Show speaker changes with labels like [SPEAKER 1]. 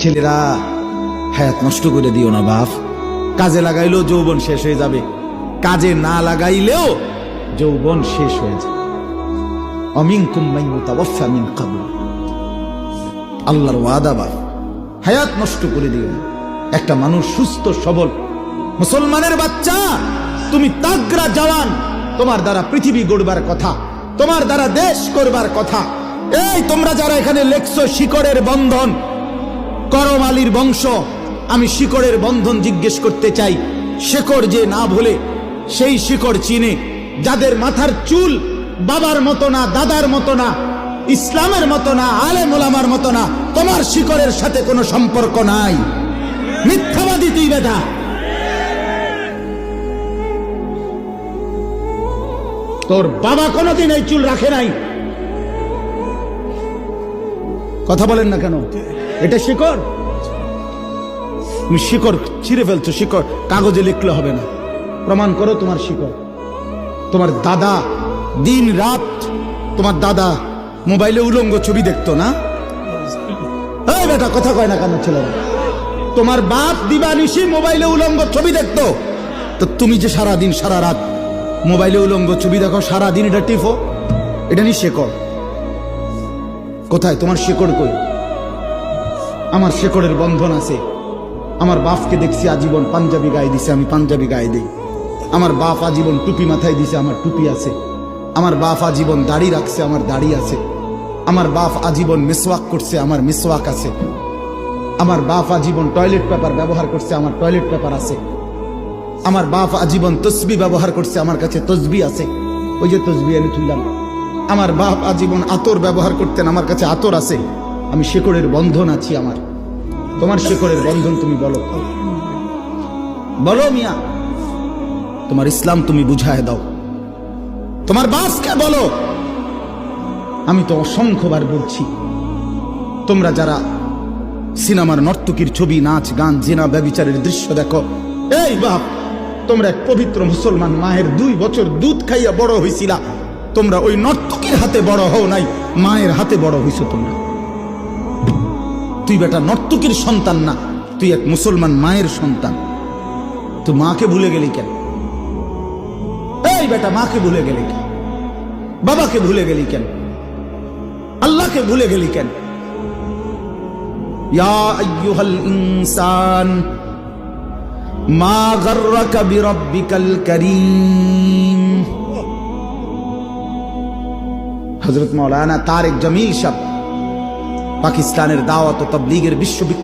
[SPEAKER 1] ছেলেরা হায়াত নষ্ট করে দিও না বাপ। কাজে লাগাইলেও যৌবন শেষ হয়ে যাবে, কাজে না লাগাইলেও যৌবন শেষ হয়ে যাবে। অমিনকুম মান ইউতাওয়াফা মিন ক্বাবল, আল্লাহর ওয়াদা বাপ। হায়াত নষ্ট করে দিও না। একটা মানুষ সুস্থ সবল মুসলমানের বাচ্চা, তুমি তাগড়া জওয়ান, তোমার দ্বারা পৃথিবী গড়বার কথা, তোমার দ্বারা দেশ করবার কথা। এই তোমরা যারা এখানে লেখছো শিকড়ের বন্ধন, করম আলীর বংশ, আমি শিকড়ের বন্ধন জিজ্ঞেস করতে চাই। শিকড় যে না ভুলে সেই শিকড় চিনে, যাদের মাথার চুল বাবার মতো না, দাদার মতো না, ইসলামের মতো না, আলেম ওলামার মতো না, তোমার শিকড়ের সাথে কোনো সম্পর্ক নাই। মিথ্যাবাদী তুই বেটা। তোর বাবা কোনোদিন এই চুল রাখে নাই। কথা বলেন না কেন? এটা শিকড়। তুমি শিকড় ছিঁড়ে ফেলছো। শিকড় কাগজে লিখলে হবে না, প্রমাণ করো তোমার শিকড়। তোমার দাদা দিন রাত, তোমার দাদা মোবাইলে উলঙ্গ ছবি দেখতো না? এই বেটা কথা কয় না কেন ছেলেরা? তোমার বাপ দিবানিশি মোবাইলে উলঙ্গ ছবি দেখতো, তো তুমি যে সারা দিন সারা রাত মোবাইলে উলঙ্গ ছবি দেখো, সারা দিন এটা টিপো, এটা নি শিকড়? কোথায় তোমার শিকড়? কই? আমার শিকড়ের বন্ধন আছে। আমার বাপকে দেখছি আজীবন পাঞ্জাবি গায়ে দিছে, আমি পাঞ্জাবি গায়ে দিই। আমার বাপ আজীবন টুপি মাথায় দিছে, আমার টুপি আছে। আমার বাপ আজীবন দাড়ি রাখছে, আমার দাড়ি আছে। আমার বাপ আজীবন মিসওয়াক করছে, আমার মিসওয়াক আছে। আমার বাপ আজীবন টয়লেট পেপার ব্যবহার করছে, আমার টয়লেট পেপার আছে। আমার বাপ আজীবন তসবি ব্যবহার করছে, আমার কাছে তসবি আছে, ওই যে তসবি আমি তুললাম। আমার বাপ আজীবন আতর ব্যবহার করতেন, আমার কাছে আতর আছে। আমি শিকড়ের বন্ধন আছি আমার। তোমার শিকড়ের বন্ধন তুমি বলো, বলো মিয়া। তোমার ইসলাম তুমি বুঝায় দাও, তোমার বাপকে বলো। আমি তো অসংখ্যবার বলছি, তোমরা যারা সিনেমার নর্তকীর ছবি, নাচ গান, জিনা ব্যভিচারের দৃশ্য দেখো, এই বাপ, তোমরা এক পবিত্র মুসলমান মায়ের 2 বছর দুধ খাইয়া বড় হইছিলা। তোমরা ওই নর্তকীর হাতে বড় হও নাই, মায়ের হাতে বড় হইছো তোমরা। তুই বেটা নর্তকীর সন্তান না, তুই এক মুসলমান মায়ের সন্তান। তুই মাকে ভুলে গেলি কেন? এই বেটা মাকে ভুলে গেলি কেন? বাবাকে ভুলে গেলি কেন? আল্লাহকে ভুলে গেলি কেন? ইয়া আইয়ুহাল ইনসান মা গাররাকা বিরাব্বিকাল কারীম। হযরত মাওলানা তারেক জামিল সাহেব পাকিস্তানের দাওয়াত ও তাবলীগের বিশ্ব